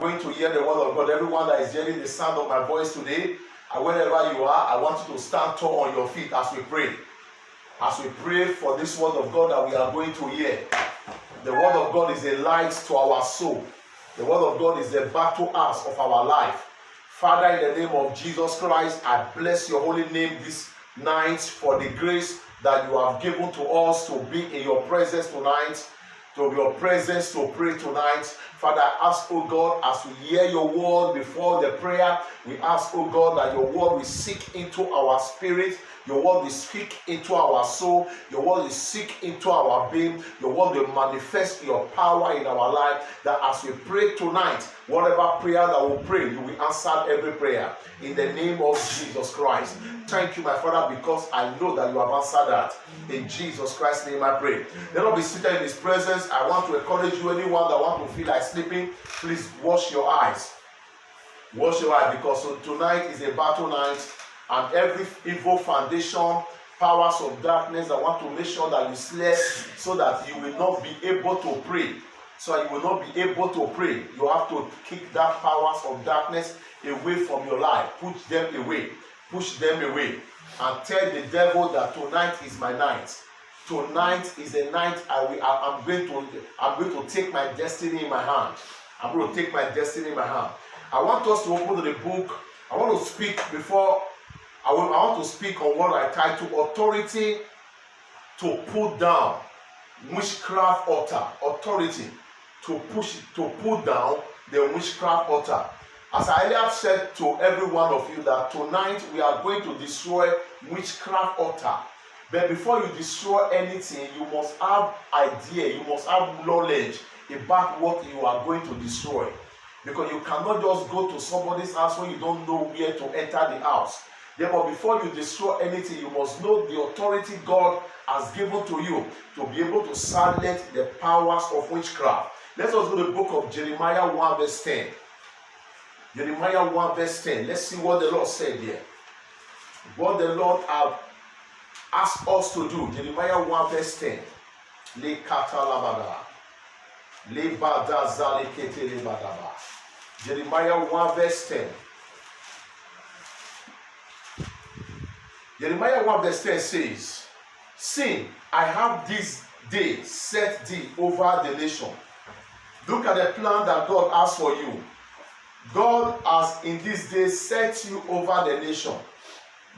Going to hear the word of God. Everyone that is hearing the sound of my voice today, and wherever you are, I want you to stand tall on your feet as we pray. As we pray for this word of God that we are going to hear. The word of God is a light to our soul. The word of God is the battle axe of our life. Father, in the name of Jesus Christ, I bless your holy name this night for the grace that you have given to us to be in your presence tonight, to your presence to pray tonight. Father, I ask, oh God, as we hear your word before the prayer, we ask, oh God, that your word will seek into our spirit, your word will speak into our soul, your word will seek into our being, your word will manifest your power in our life, that as we pray tonight, whatever prayer that we pray, you will answer every prayer in the name of Jesus Christ. Thank you, my Father, because I know that you have answered that. In Jesus Christ's name I pray. Let us be seated in his presence. I want to encourage you, anyone that want to feel like sleeping, please wash your eyes. Wash your eyes, because tonight is a battle night, and every evil foundation, powers of darkness that want to make sure that you sleep so that you will not be able to pray. So you will not be able to pray. You have to kick that powers of darkness away from your life. Push them away. Push them away. And tell the devil that tonight is my night. Tonight is a night I'm going to take my destiny in my hand. I'm going to take my destiny in my hand. I want us to open the book. I want to speak before. I want to speak on what I title Authority to Put Down Witchcraft Altar. Authority to put down the witchcraft altar. As I earlier said to every one of you that tonight we are going to destroy witchcraft altar. But before you destroy anything, you must have idea, you must have knowledge about what you are going to destroy. Because you cannot just go to somebody's house when you don't know where to enter the house. Therefore, before you destroy anything, you must know the authority God has given to you to be able to silence the powers of witchcraft. Let's also go to the book of Jeremiah 1 verse 10. Jeremiah 1 verse 10. Let's see what the Lord said here. What the Lord has asked us to do. Jeremiah 1 verse 10. Le katalabada. Le badazali ketele badaba. Jeremiah 1 verse 10. Jeremiah 1 verse 10 says, "See, I have this day set thee over the nation." Look at the plan that God has for you. God has in this day set you over the nation.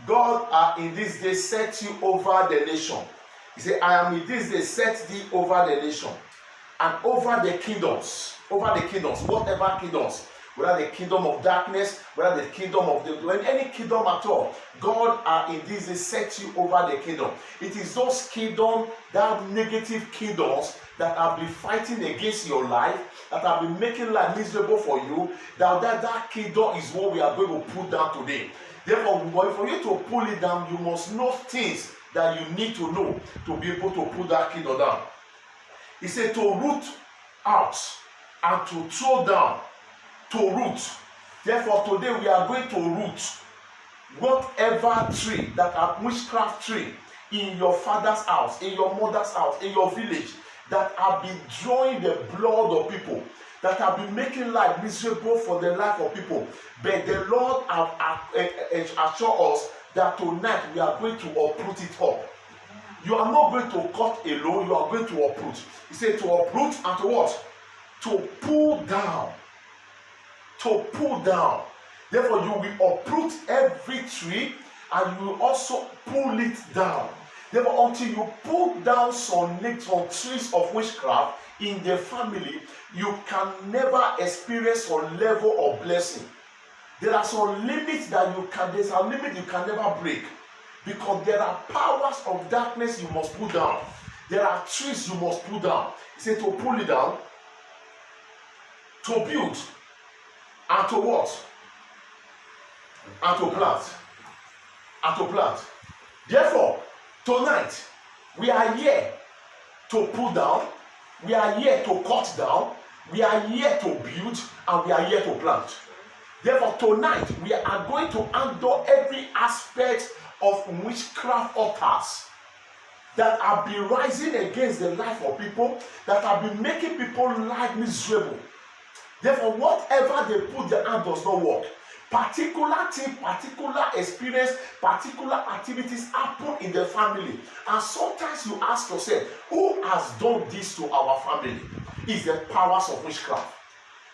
God has in this day set you over the nation. He said, "I am in this day set thee over the nation and over the kingdoms." Over the kingdoms, whatever kingdoms. Whether the kingdom of darkness, whether the kingdom of any kingdom at all, God in this day set you over the kingdom. It is those kingdoms, that negative kingdoms that have been fighting against your life, that have been making life miserable for you, that kingdom is what we are going to put down today. Therefore, for you to pull it down, you must know things that you need to know to be able to put that kingdom down. He said to root out and to throw down. To root. Therefore, today we are going to root whatever tree that are witchcraft tree in your father's house, in your mother's house, in your village, that have been drawing the blood of people, that have been making life miserable for the life of people. But the Lord has assured us that tonight we are going to uproot it up. You are not going to cut alone, you are going to uproot. He said to uproot and to what? To pull down. To pull down. Therefore, you will uproot every tree and you will also pull it down. Therefore, until you pull down some trees of witchcraft in the family, you can never experience a level of blessing. There are some limits there's a limit you can never break. Because there are powers of darkness you must pull down. There are trees you must pull down. He said to pull it down, to build, and to what? And to plant. And to plant. Therefore, tonight, we are here to pull down, we are here to cut down, we are here to build, and we are here to plant. Therefore, tonight, we are going to handle every aspect of witchcraft altars that have been rising against the life of people, that have been making people life miserable. Therefore, whatever they put their hand does not work. Particular thing, particular experience, particular activities happen in the family. And sometimes you ask yourself, who has done this to our family? It's the powers of witchcraft.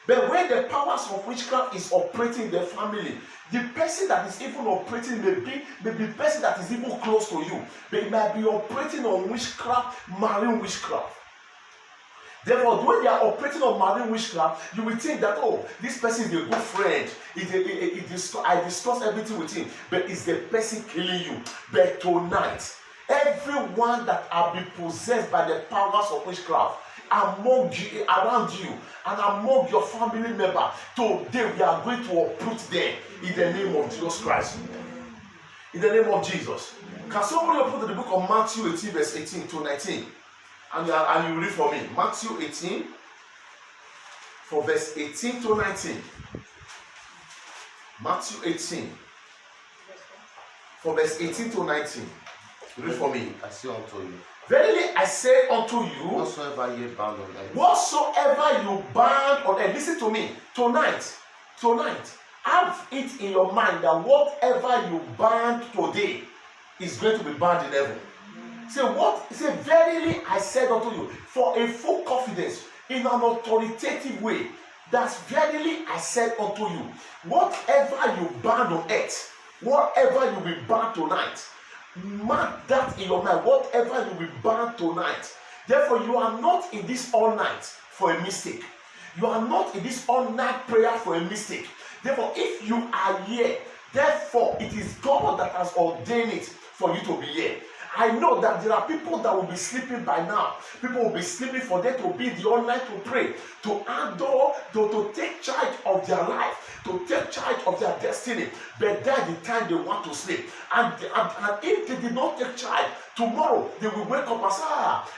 But when the powers of witchcraft is operating in the family, the person that is even operating may be the person that is even close to you. They might be operating on witchcraft, marine witchcraft. Therefore, when they are operating on marine witchcraft, you will think that, oh, this person is a good friend. I discuss everything with him, but it's the person killing you. But tonight, everyone that have been possessed by the powers of witchcraft among you, around you, and among your family member, today we are going to uproot them in the name of Jesus Christ. In the name of Jesus. Can somebody open to the book of Matthew 18, verse 18 to 19? And you read for me. Matthew 18, for verse 18 to 19. Matthew 18, for verse 18 to 19. Read for me. I say unto you, verily I say unto you, whatsoever ye bind on earth, whatsoever you bind on earth. Listen to me. Tonight, have it in your mind that whatever you bind today is going to be bound in heaven. Say what? Say, verily I said unto you, for a full confidence in an authoritative way, that verily I said unto you, whatever you bind on earth, whatever you will bind tonight, mark that in your mind, whatever you will bind tonight. Therefore, you are not in this all night for a mistake. You are not in this all night prayer for a mistake. Therefore, if you are here, therefore it is God that has ordained it for you to be here. I know that there are people that will be sleeping by now. People will be sleeping for them to be the all night to pray, to adore, to take charge of their life, to take charge of their destiny. But that's the time they want to sleep. And if they did not take charge, tomorrow they will wake up and say,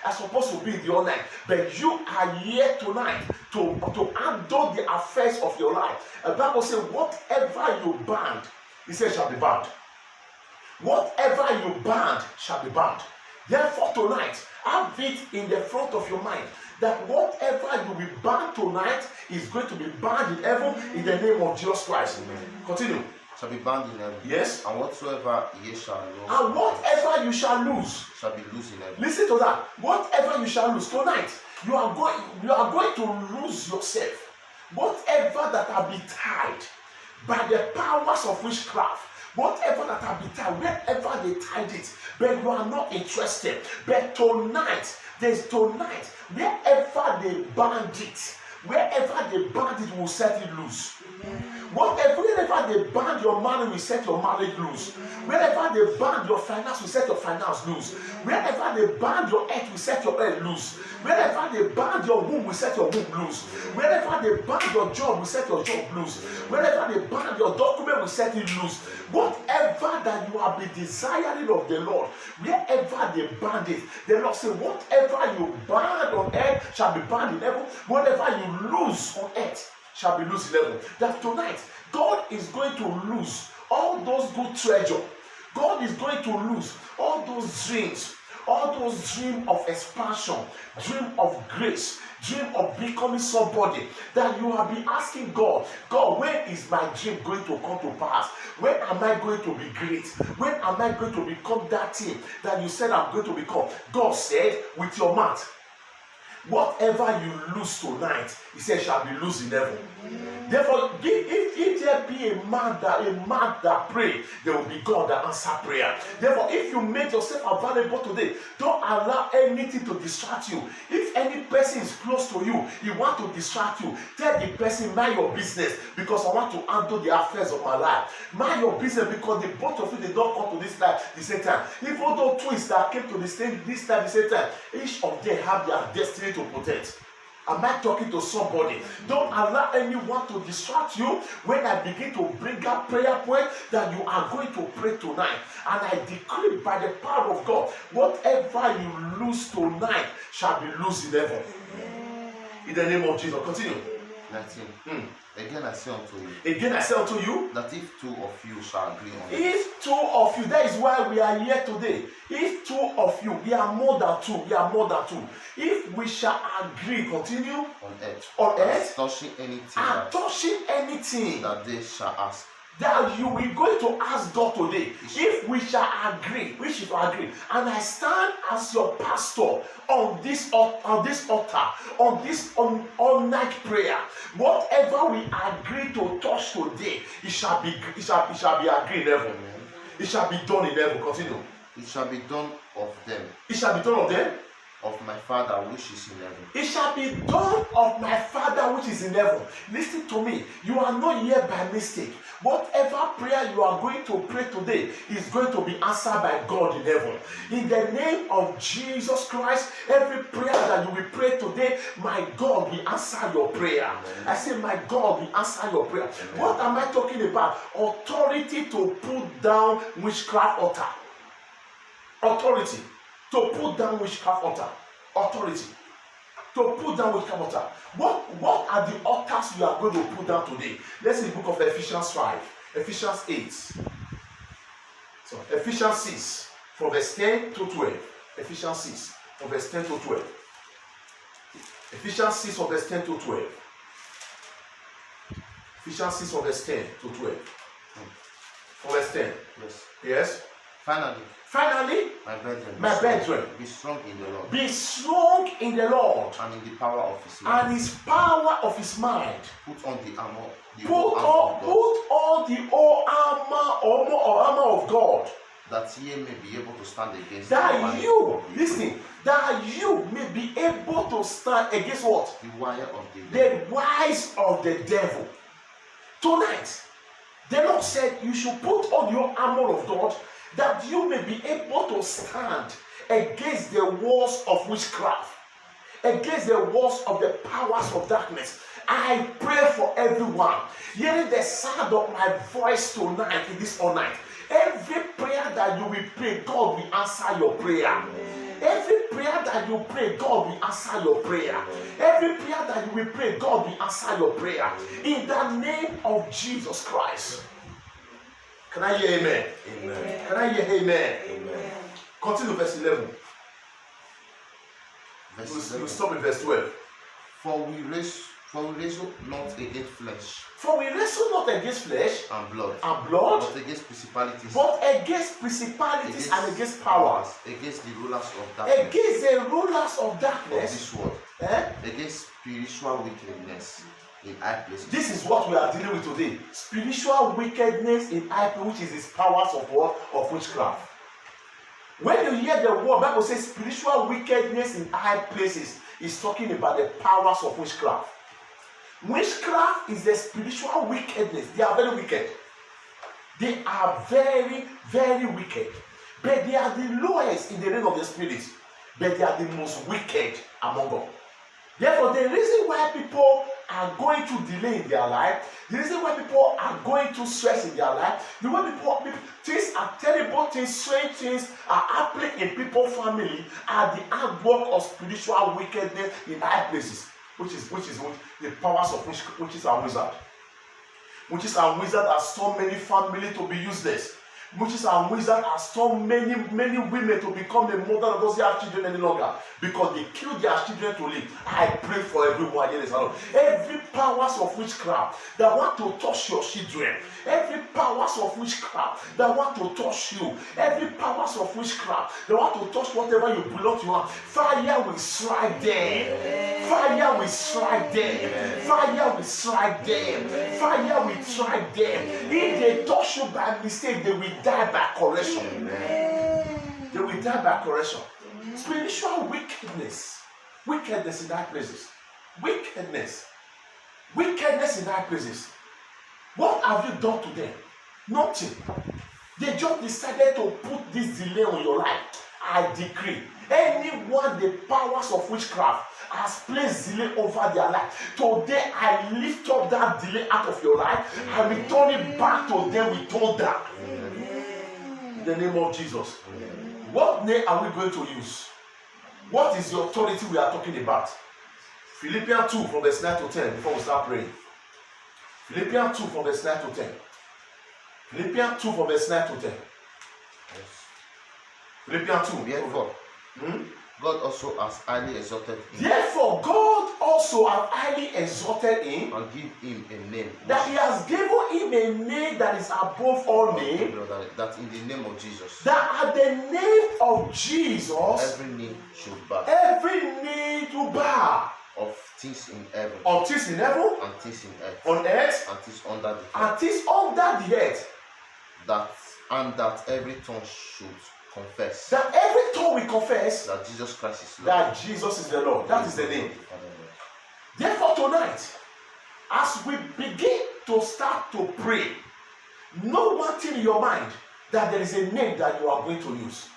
I'm supposed to be the all night. But you are here tonight to adore the affairs of your life. And the Bible says, whatever you bind, he says, shall be bound. Whatever you bind shall be bound. Therefore, tonight, have it in the front of your mind that whatever you will bind tonight is going to be bound in heaven in the name of Jesus Christ. Amen. Continue. Shall be bound in heaven. Yes. And whatsoever ye shall lose. And whatever you shall lose shall be loose in heaven. Listen to that. Whatever you shall lose tonight, you are going to lose yourself. Whatever that have been tied by the powers of witchcraft. Whatever that have been tied, wherever they tied it, but you are not interested. But tonight, wherever they bind it, will set it loose. Wherever they bind your marriage, will set your marriage loose. Wherever they bind your finance, will set your finance loose. Wherever they bind your earth, will set your earth loose. Wherever they bind your womb, will set your womb loose. Wherever they bind your job, will set your job loose. Wherever they bind your document, will set it loose. Whatever that you have been desiring of the Lord, wherever they bind it, the Lord said, whatever you bind on earth shall be bound in heaven. Whatever you lose on earth shall be loose in heaven. That tonight, God is going to lose all those good treasure. God is going to lose all those dreams of expansion, dream of grace, dream of becoming somebody that you have been asking God, when is my dream going to come to pass? When am I going to be great? When am I going to become that thing that you said I'm going to become? God said, with your mouth, whatever you lose tonight, he said, shall be loose in heaven. Therefore, if there be a man that pray, there will be God that answer prayer. Therefore, if you make yourself available today, don't allow anything to distract you. If any person is close to you, he want to distract you, tell the person, mind your business, because I want to handle the affairs of my life. Mind your business, because the both of you, they don't come to this life the same time. Even though twins that came to this time the same time, each of them have their destiny to protect. Am I talking to somebody? Don't allow anyone to distract you when I begin to bring up prayer point that you are going to pray tonight. And I decree by the power of God, whatever you lose tonight shall be loose in heaven. In the name of Jesus. Continue. 19. Again I say unto you, Again I say unto you, that if two of you shall agree on it, if two of you, that is why we are here today. If two of you, we are more than two, we are more than two. If we shall agree, continue on earth, as touching anything touching anything that they shall ask, that you will going to ask God today, if we shall agree, we should agree. And I stand as your pastor on this altar, on this all night prayer. Whatever we agree to touch today, it shall be agreed in heaven. It shall be done in heaven. Continue. it shall be done of them, It shall be done of them. of my Father which is in heaven. It shall be done of my Father which is in heaven. Listen to me. You are not here by mistake. Whatever prayer you are going to pray today is going to be answered by God in heaven. In the name of Jesus Christ, every prayer that you will pray today, my God will answer your prayer. Amen. I say, my God will answer your prayer. Amen. What am I talking about? Authority to put down witchcraft altar. Authority to put down witchcraft altar. Authority to put down witchcraft altar. What are the altars you are going to put down today? Let's see the book of Ephesians 5, Ephesians 8, so Ephesians 6 from verse 10 to 12. Ephesians 6 from verse 10 to 12. Ephesians 6 from verse 10 to 12. Ephesians 6 from verse 10 to 12. From verse 10. Yes. Yes. Finally, my brethren, be strong in the Lord. Be strong in the Lord. And in the power of his might. And his power of his mind. Put on the armor. Put on the whole armor of God. That ye may be able to stand against. That you, listen, that you may be able to stand against what? The wire of the devil. The wiles of the devil. Tonight, the Lord said you should put on your armor of God, that you may be able to stand against the walls of witchcraft, against the walls of the powers of darkness. I pray for everyone hearing the sound of my voice tonight in this all night. Every prayer that you will pray, God will answer your prayer. Every prayer that you pray, God will answer your prayer. Every prayer that you will pray, God will answer your prayer. In the name of Jesus Christ. Can I hear amen? Amen. Can I hear amen? Amen. Continue verse 11. We'll stop in verse 12. For we wrestle not against flesh. For we wrestle not against flesh and blood, but against principalities, and against powers, against the rulers of darkness, against the rulers of darkness of this world, against spiritual wickedness in high places. This is what we are dealing with today. Spiritual wickedness in high places, which is his powers of what? Of witchcraft. When you hear the word, Bible says spiritual wickedness in high places, is talking about the powers of witchcraft. Witchcraft is the spiritual wickedness. They are very wicked. They are very, very wicked. But they are the lowest in the realm of the spirit. But they are the most wicked among them. Therefore, the reason why people are going to delay in their life, the reason why people are going to stress in their life, the way people things are terrible things, strange things are happening in people's family, are the outwork of spiritual wickedness in high places, which is the powers of witches and wizards. Witches and wizards are so many families to be useless. Witches and wizards are so many women to become the mother of those who have children any longer, because they kill their children to live. I pray for everyone here this morning. Every powers of witchcraft that want to touch your children, every powers of witchcraft that want to touch you, every powers of witchcraft that want to touch whatever you belong to, fire will strike them. Fire will strike them. Fire will strike them. Fire will strike them. If they touch you by mistake, they will die by correction. They will die by correction. Spiritual wickedness in high places. Wickedness in high places. What have you done to them? Nothing. They just decided to put this delay on your life. I decree, anyone the powers of witchcraft has placed delay over their life, today I lift up that delay out of your life. I return it back to them with thunder. In the name of Jesus. What name are we going to use? What is the authority we are talking about? Philippians 2 from verse 9 to 10 before we start praying. Philippians 2 from verse 9 to 10. Philippians 2 from verse 9 to 10. Yes. Philippians 2. Therefore, God also has highly exalted him. Therefore, God also has highly exalted him, and give him a name. that he has given him a name that is above all names, That in the name of Jesus, that at the name of Jesus, every knee should bow, every knee to bow, of things in heaven, of things in heaven, and things in earth, on earth, and things under the earth, and things under the earth, that every tongue should confess that every tongue will confess that Jesus Christ is Lord. that Jesus is the Lord. That is the name. Therefore, tonight, as we begin to start to pray, know one thing in your mind, that there is a name that you are going to use.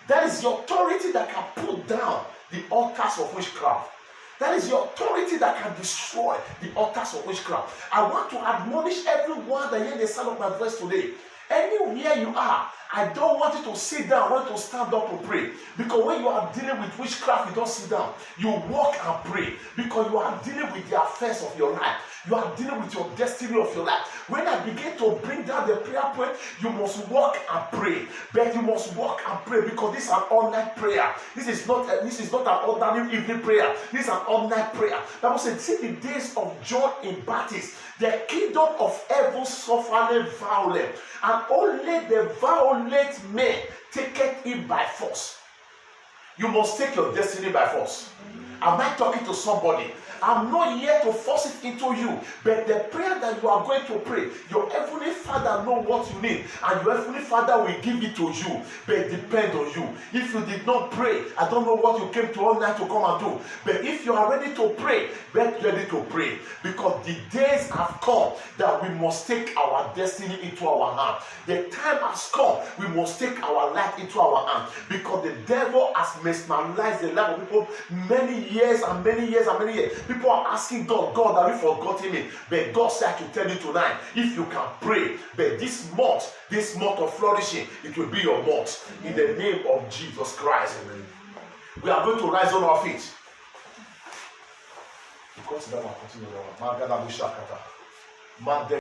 That is the authority that can put down the altars of witchcraft. That is the authority that can destroy the altars of witchcraft. I want to admonish everyone that hears the sound of my voice today. Anywhere you are, I don't want you to sit down. I want you to stand up to pray. Because when you are dealing with witchcraft, you don't sit down. You walk and pray. Because you are dealing with the affairs of your life. You are dealing with your destiny of your life. When I begin to bring down the prayer point, you must walk and pray. But you must walk and pray, because this is an all-night prayer. This is not an ordinary evening prayer. This is an all-night prayer. The Bible says, see the days of John in Baptist. The kingdom of heaven suffered violence, and only the violent men take it by force. You must take your destiny by force. Am I talking to somebody? I'm not here to force it into you, but the prayer that you are going to pray, your heavenly Father knows what you need, and your heavenly Father will give it to you, but it depends on you. If you did not pray, I don't know what you came to all night to come and do, but if you are ready to pray, get ready to pray, because the days have come that we must take our destiny into our hand. The time has come, we must take our life into our hand, because the devil has mesmerized the life of people many years and many years and many years. People are asking God, have you forgotten me? But God said to tell you tonight, if you can pray, but this month of flourishing, it will be your month. In the name of Jesus Christ. Amen. We are going to rise on our feet. Because